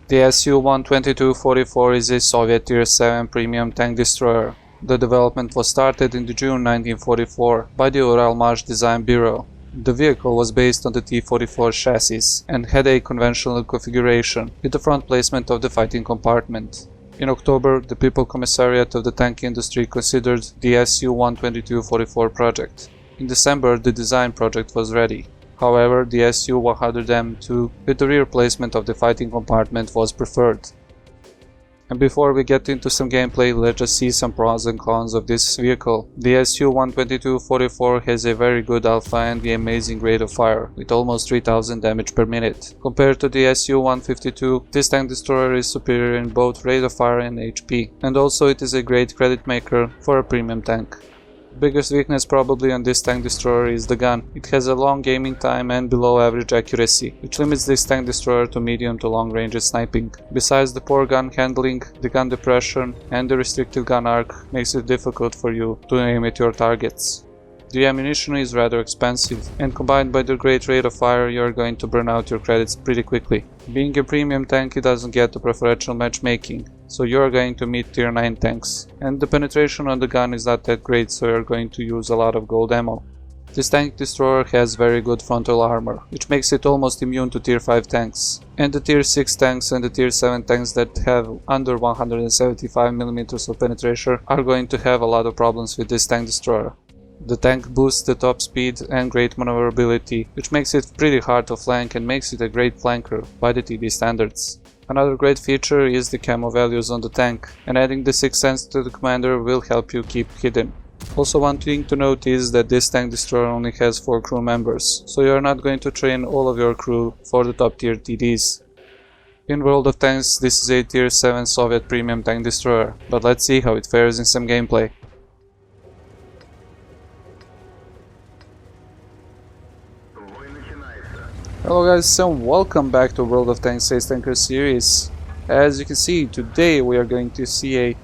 The SU-122-44 is a Soviet Tier 7 premium tank destroyer. The development was started in June 1944 by the Uralmaj Design Bureau. The vehicle was based on the T-44 chassis and had a conventional configuration with the front placement of the fighting compartment. In October, the People Commissariat of the tank industry considered the SU-122-44 project. In December, the design project was ready. However, the SU-100M2 with the rear placement of the fighting compartment was preferred. And before we get into some gameplay, let's just see some pros and cons of this vehicle. The SU-122-44 has a very good alpha and the amazing rate of fire, with almost 3000 damage per minute. Compared to the SU-152, this tank destroyer is superior in both rate of fire and HP, and also it is a great credit maker for a premium tank. Biggest weakness probably on this tank destroyer is the gun. It has a long aiming time and below average accuracy, which limits this tank destroyer to medium to long range sniping. Besides the poor gun handling, the gun depression and the restricted gun arc makes it difficult for you to aim at your targets. The ammunition is rather expensive, and combined by the great rate of fire, you are going to burn out your credits pretty quickly. Being a premium tank, it doesn't get the preferential matchmaking, so you are going to meet tier 9 tanks. And the penetration on the gun is not that great, so you are going to use a lot of gold ammo. This tank destroyer has very good frontal armor, which makes it almost immune to tier 5 tanks. And the tier 6 tanks and the tier 7 tanks that have under 175mm of penetration are going to have a lot of problems with this tank destroyer. The tank boosts the top speed and great maneuverability, which makes it pretty hard to flank and makes it a great flanker by the TD standards. Another great feature is the camo values on the tank, and adding the 6th sense to the commander will help you keep hidden. Also, one thing to note is that this tank destroyer only has 4 crew members, so you are not going to train all of your crew for the top tier TDs. In World of Tanks, this is a tier 7 Soviet premium tank destroyer, but let's see how it fares in some gameplay. Hello guys, and welcome back to World of Tanks 8ur4zCRO series. As you can see, today we are going to see a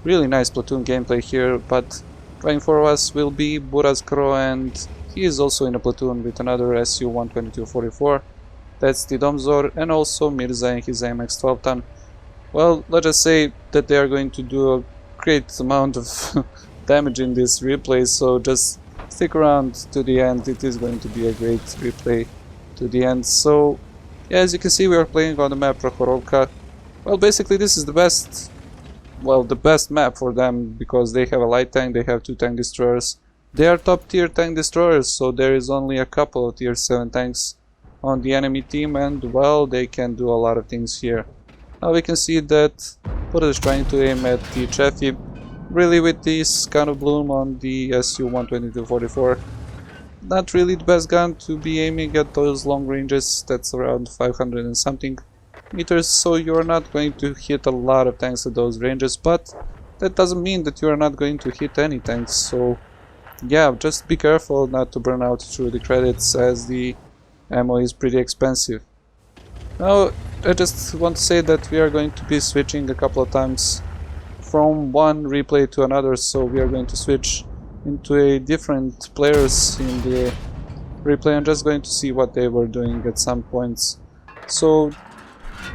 really nice platoon gameplay here, but trying for us will be 8ur4zCRO, and he is also in a platoon with another SU-122-44. That's the Domzor, and also Mirza and his AMX 12-ton. Well, let's just say that they are going to do a great amount of damage in this replay, so just stick around to the end. It is going to be a great replay to the end. So yeah, as you can see, we are playing on the map Prokhorovka. Well, basically this is the best map for them, because they have a light tank, they have 2 tank destroyers. They are top tier tank destroyers, so there is only a couple of tier 7 tanks on the enemy team, and well, they can do a lot of things here. Now we can see that Buddha is trying to aim at the Cheffy, really with this kind of bloom on the SU-122-44. Not really the best gun to be aiming at those long ranges. That's around 500 and something meters, so you are not going to hit a lot of tanks at those ranges, but that doesn't mean that you are not going to hit any tanks. So yeah, just be careful not to burn out through the credits, as the ammo is pretty expensive. Now I just want to say that we are going to be switching a couple of times from one replay to another, so we are going to switch into a different players in the replay. I'm just going to see what they were doing at some points, so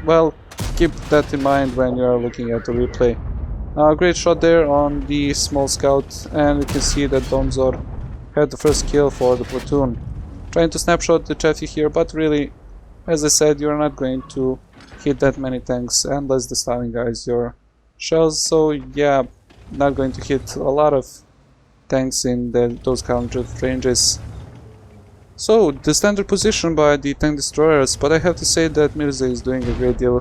well, keep that in mind when you are looking at the replay. Great shot there on the small scout, and we can see that Domzor had the first kill for the platoon. Trying to snapshot the Cheffy here, but really, as I said, you're not going to hit that many tanks unless the styling guys your shells, so yeah, not going to hit a lot of tanks in those counter ranges. So the standard position by the tank destroyers, but I have to say that Mirza is doing a great deal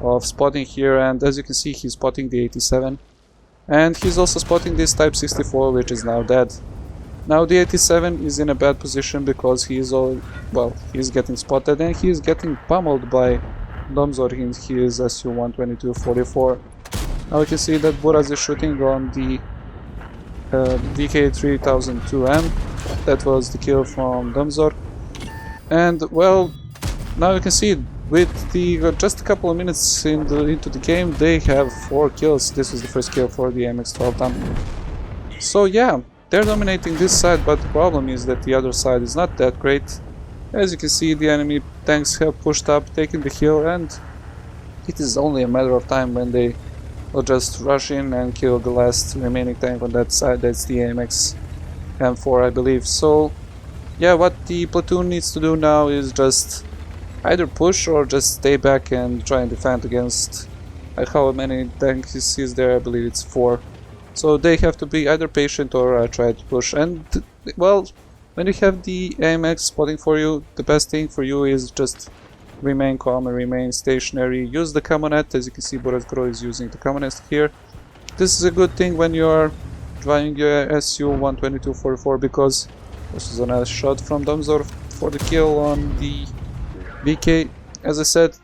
of spotting here, and as you can see, he's spotting the 87, and he's also spotting this Type 64, which is now dead. Now the 87 is in a bad position because he's getting spotted, and he is getting pummeled by Domzor in his SU-122-44. Now you can see that Buraz is shooting on the VK3002M. That was the kill from Domzor. And well, now you can see with the just a couple of minutes into the game, they have 4 kills. This was the first kill for the AMX 12-ton. So yeah, they're dominating this side, but the problem is that the other side is not that great. As you can see, the enemy tanks have pushed up, taken the hill, and it is only a matter of time when they will just rush in and kill the last remaining tank on that side. That's the AMX M4, I believe. So yeah, what the platoon needs to do now is just either push or just stay back and try and defend against how many tanks is there. I believe it's 4. So they have to be either patient or try to push. And well, when you have the AMX spotting for you, the best thing for you is just remain calm and remain stationary. Use the camo net. As you can see, 8ur4zCRO is using the camo net here. This is a good thing when you are driving your SU-122-44, because this is a nice shot from Bruiser for the kill on the VK. As I said,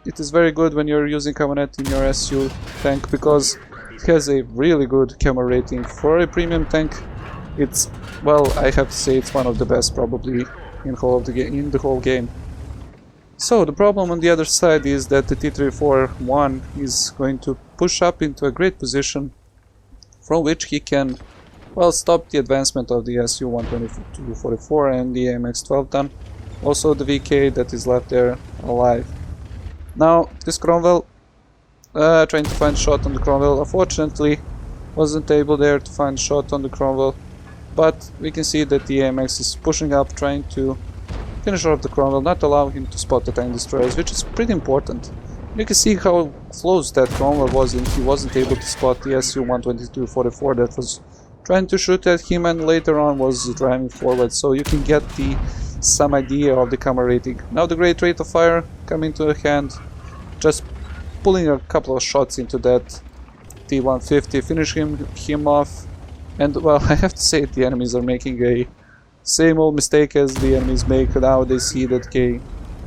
it is very good when you're using camo net in your SU tank, because it has a really good camo rating. For a premium tank, it's, well, I have to say it's one of the best probably in the whole game. So the problem on the other side is that the T-341 is going to push up into a great position from which he can, well, stop the advancement of the SU-122-44 and the AMX-12 ton. Also the VK that is left there alive. Now this Cromwell, trying to find shot on the Cromwell, unfortunately wasn't able there to find shot on the Cromwell, but we can see that the AMX is pushing up, trying to finish off the Cromwell, not allow him to spot the tank destroyers, which is pretty important. You can see how close that Cromwell was, and he wasn't able to spot the SU-122-44 that was trying to shoot at him and later on was driving forward, so you can get some idea of the camo rating. Now the great rate of fire coming to hand, just pulling a couple of shots into that T-150, finishing him off. And well, I have to say the enemies are making a same old mistake as the enemies make. Now they see that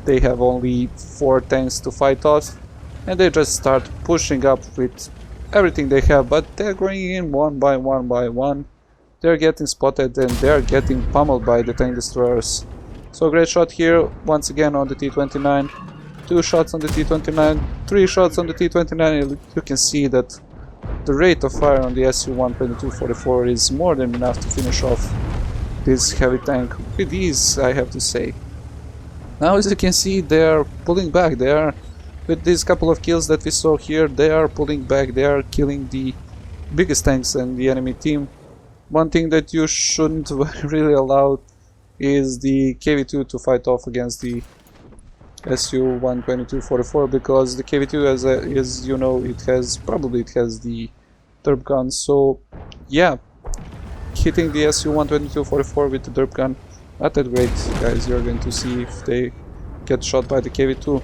they have only 4 tanks to fight off, and they just start pushing up with everything they have, but they're going in one by one. They're getting spotted and they're getting pummeled by the tank destroyers. So great shot here once again on the T-29, 2 shots on the T-29, 3 shots on the T-29. You can see that the rate of fire on the SU-122-44 is more than enough to finish off this heavy tank with ease, I have to say. Now as you can see, they are pulling back. They are, with these couple of kills that we saw here, they are pulling back. They are killing the biggest tanks in the enemy team. One thing that you shouldn't really allow is the KV-2 to fight off against the SU-122-44, because the KV-2, as you know, it has the derp gun. So yeah, hitting the SU-122-44 with the derp gun, not that great, guys. You're going to see if they get shot by the KV-2.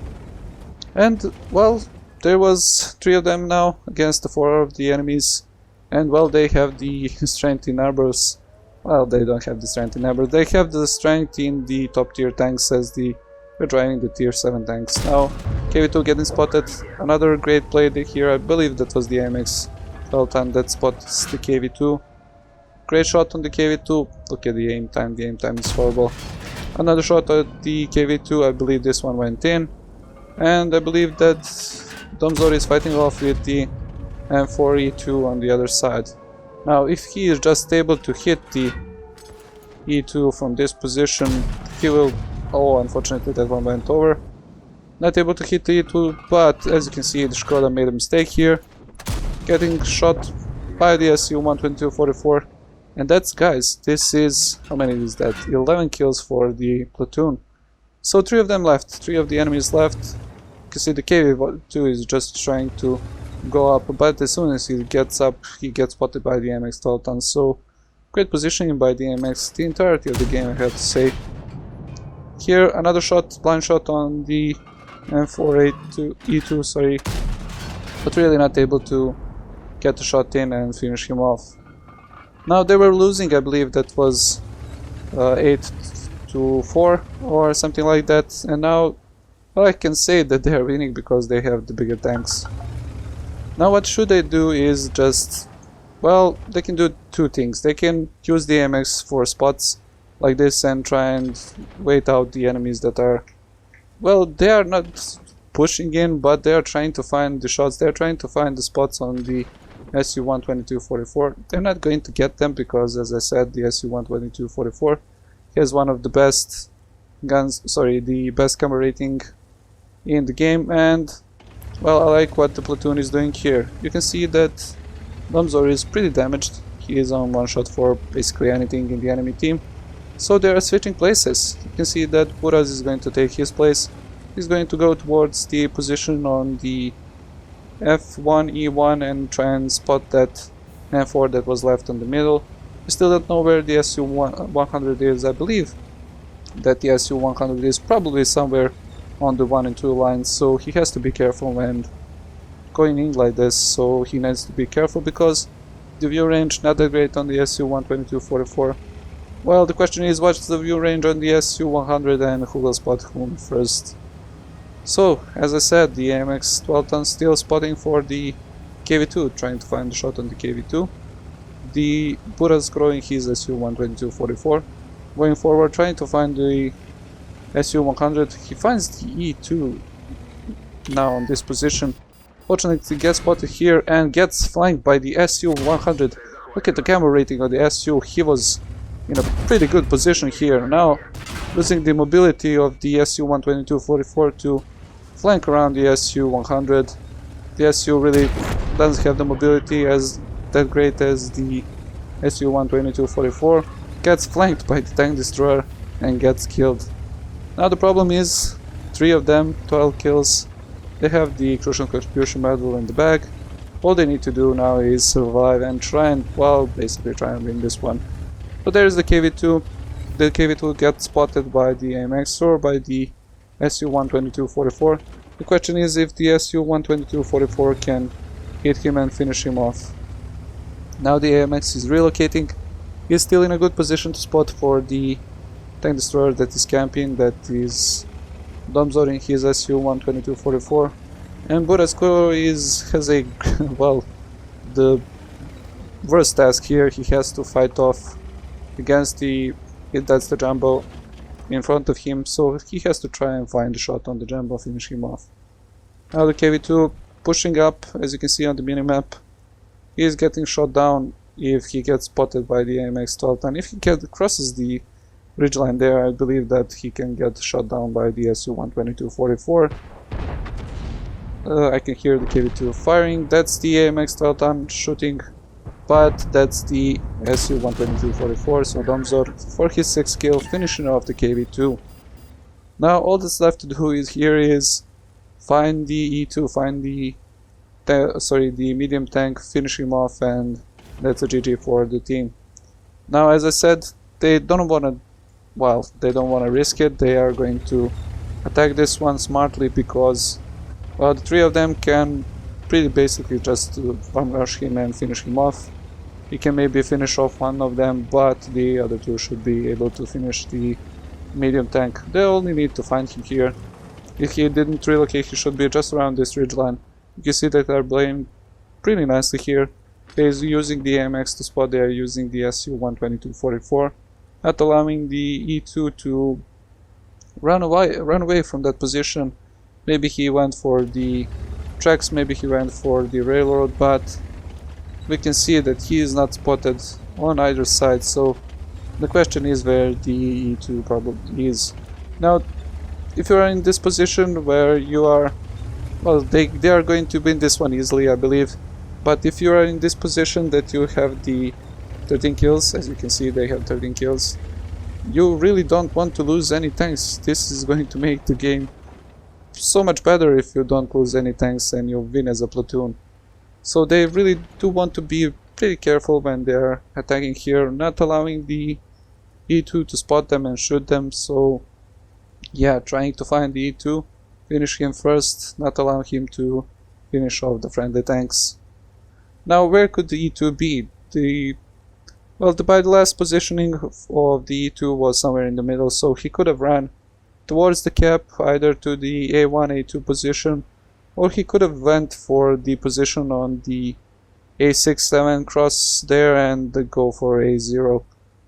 And well, there was 3 of them now against the 4 of the enemies, and well, they have the strength in arbors. Well, they don't have the strength in arbors. They have the strength in the top tier tanks, as we're driving the tier 7 tanks. Now KV-2 getting spotted. Another great play here. I believe that was the AMX 12 ton that spots the KV-2. Great shot on the KV-2. Look at the aim time. The aim time is horrible. Another shot at the KV-2. I believe this one went in. And I believe that Bruiser is fighting off with the M4E2 on the other side. Now if he is just able to hit the E2 from this position, he will... Oh, unfortunately that one went over. Not able to hit the E2, but as you can see, the Skoda made a mistake here, getting shot by the SU-122-44. And that's, guys, this is... how many is that? 11 kills for the platoon. So 3 of them left, 3 of the enemies left. You can see the KV-2 is just trying to go up, but as soon as he gets up, he gets spotted by the MX 12 ton. So great positioning by the MX the entirety of the game, I have to say. Here another shot, blind shot on the M4E2, sorry, but really not able to get the shot in and finish him off. Now they were losing, I believe that was 8-4 or something like that, and now, well, I can say that they are winning because they have the bigger tanks. Now what should they do is just, well, they can do 2 things. They can use the MX for spots like this and try and wait out the enemies that are, well, they are not pushing in, but they are trying to find the shots. They are trying to find the spots on the SU-122-44. They're not going to get them because, as I said, the SU-122-44 has one of the best guns, sorry, the best camo rating in the game, and Well, I like what the platoon is doing here. You can see that Bruiser is pretty damaged. He is on one shot for basically anything in the enemy team. So they are switching places. You can see that Buraz is going to take his place. He's going to go towards the position on the F1, E1 and try and spot that M4 that was left in the middle. We still don't know where the SU-100 is. I believe that the SU-100 is probably somewhere on the 1 and 2 lines, so he has to be careful when going in like this. So he needs to be careful because the view range not that great on the SU-122-44. Well, the question is, what's the view range on the SU-100 and who will spot whom first? So, as I said, the AMX 12 ton still spotting for the KV2, trying to find the shot on the KV2. The Buraz growing his SU-122-44. Going forward, trying to find the SU-100. He finds the E2 now on this position. Fortunately, gets spotted here and gets flanked by the SU-100. Look at the camera rating of the SU. He was in a pretty good position here. Now, losing the mobility of the SU-122-44 to flank around the SU-100. The SU really doesn't have the mobility as that great as the SU-122-44. Gets flanked by the tank destroyer and gets killed. Now the problem is 3 of them, 12 kills. They have the crucial contribution medal in the bag. All they need to do now is survive and try and, well, basically try and win this one. But there is the KV2. The KV2 gets spotted by the AMX or by the SU-122-44. The question is if the SU-122-44 can hit him and finish him off. Now the AMX is relocating. He is still in a good position to spot for the tank destroyer that is camping, that is dumbzoring his SU-122-44. And SU-122-44 has a, well, the worst task here. He has to fight off against that's the jumbo in front of him, so he has to try and find a shot on the jumbo, finish him off. Now the KV2 pushing up, as you can see on the minimap. He is getting shot down if he gets spotted by the AMX 12 ton. If he crosses the ridgeline there, I believe that he can get shot down by the SU-122-44. I can hear the KV2 firing. That's the AMX 12 ton shooting, but that's the SU-122-44, so Bruiser for his 6th kill, finishing off the KV2. Now all that's left to do is find the E2, find the medium tank, finish him off, and that's a GG for the team. Now, as I said, they don't want to risk it. They are going to attack this one smartly because, well, the 3 of them can pretty basically just bomb rush him and finish him off. He can maybe finish off one of them, but the other 2 should be able to finish the medium tank. They only need to find him here. If he didn't relocate, he should be just around this ridgeline. You can see that they're playing pretty nicely here. They're using the AMX to spot, they are using the SU-122-44, not allowing the E2 to run away from that position. Maybe he went for the tracks, maybe he went for the railroad, but we can see that he is not spotted on either side, so the question is where the E2 probably is. Now, if you are in this position where you are, well, they are going to win this one easily, I believe, but if you are in this position that you have the 13 kills, as you can see they have 13 kills, you really don't want to lose any tanks. This is going to make the game so much better if you don't lose any tanks and you win as a platoon. So they really do want to be pretty careful when they are attacking here, not allowing the E2 to spot them and shoot them. So yeah, trying to find the E2, finish him first, not allow him to finish off the friendly tanks. Now, where could the E2 be? By the last positioning of the E2 was somewhere in the middle, so he could have ran towards the cap, either to the A1, A2 position, or he could have went for the position on the A6, 7 cross there and go for A0.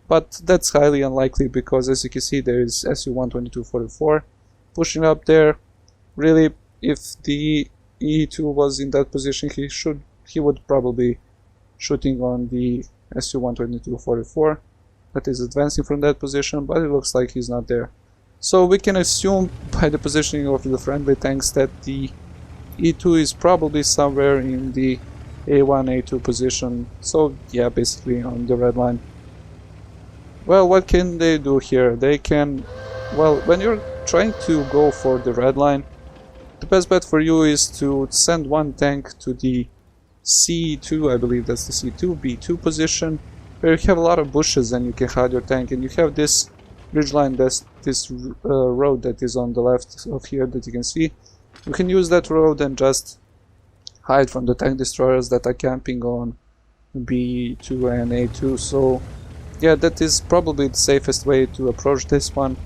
But that's highly unlikely because, as you can see, there is SU-122-44 pushing up there. Really, if the E2 was in that position, he would probably shooting on the SU-122-44 that is advancing from that position, but it looks like he's not there. So we can assume by the positioning of the friendly tanks that the E2 is probably somewhere in the A1, A2 position, so yeah, basically on the red line. Well, what can they do here? They can, well, when you're trying to go for the red line, the best bet for you is to send one tank to the C2, I believe that's the C2, B2 position, where you have a lot of bushes and you can hide your tank, and you have this ridgeline, this road that is on the left of here that you can see. You can use that road and just hide from the tank destroyers that are camping on B2 and A2. So yeah, that is probably the safest way to approach this one.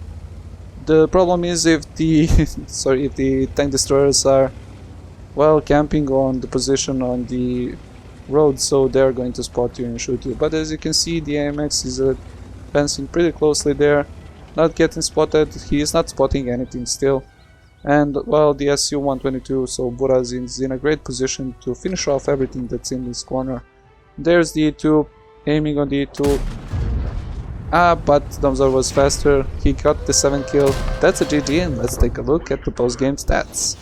The problem is if the if the tank destroyers are, well, camping on the position on the road, so they're going to spot you and shoot you. But as you can see, the AMX is advancing pretty closely there, not getting spotted. He is not spotting anything still. And well, the SU-122, so Buraz, is in a great position to finish off everything that's in this corner. There's the E2, aiming on the E2. But Domzor was faster. He got the 7 kill. That's a GG, and let's take a look at the post-game stats.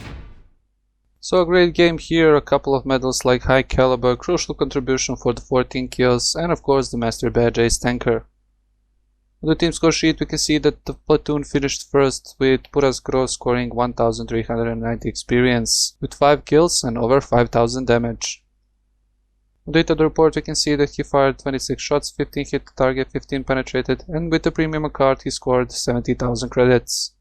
So a great game here, a couple of medals like high caliber, crucial contribution for the 14 kills, and of course the master badge ace tanker. On the team score sheet we can see that the platoon finished first with 8ur4zCRO scoring 1390 experience, with 5 kills and over 5000 damage. On the data report we can see that he fired 26 shots, 15 hit the target, 15 penetrated, and with the premium card he scored 70,000 credits.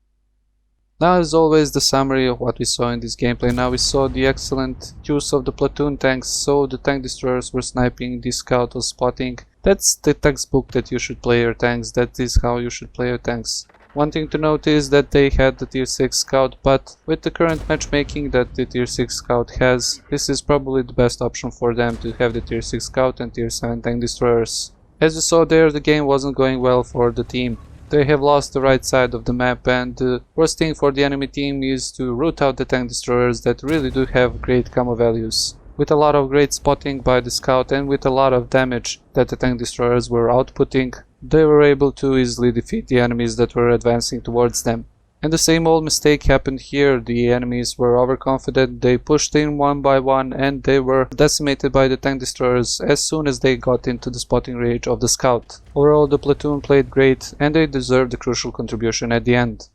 Now, as always, the summary of what we saw in this gameplay. Now we saw the excellent use of the platoon tanks, so the tank destroyers were sniping, the scout was spotting. That's the textbook that you should play your tanks, that is how you should play your tanks. One thing to note is that they had the tier 6 scout, but with the current matchmaking that the tier 6 scout has, this is probably the best option for them to have the tier 6 scout and tier 7 tank destroyers. As you saw there, the game wasn't going well for the team. They have lost the right side of the map, and the worst thing for the enemy team is to root out the tank destroyers that really do have great camo values. With a lot of great spotting by the scout and with a lot of damage that the tank destroyers were outputting, they were able to easily defeat the enemies that were advancing towards them. And the same old mistake happened here. The enemies were overconfident, they pushed in one by one, and they were decimated by the tank destroyers as soon as they got into the spotting range of the scout. Overall, the platoon played great, and they deserved the crucial contribution at the end.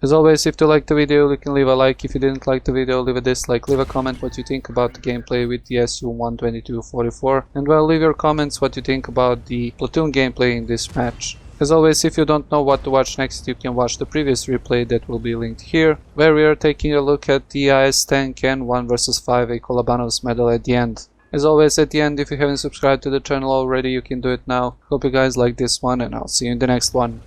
As always, if you liked the video, you can leave a like. If you didn't like the video, leave a dislike. Leave a comment what you think about the gameplay with the SU-122-44, and well, leave your comments what you think about the platoon gameplay in this match. As always, if you don't know what to watch next, you can watch the previous replay that will be linked here, where we are taking a look at the IS tank and 1 vs 5 a Kolabanov's medal at the end. As always, at the end, if you haven't subscribed to the channel already, you can do it now. Hope you guys like this one, and I'll see you in the next one.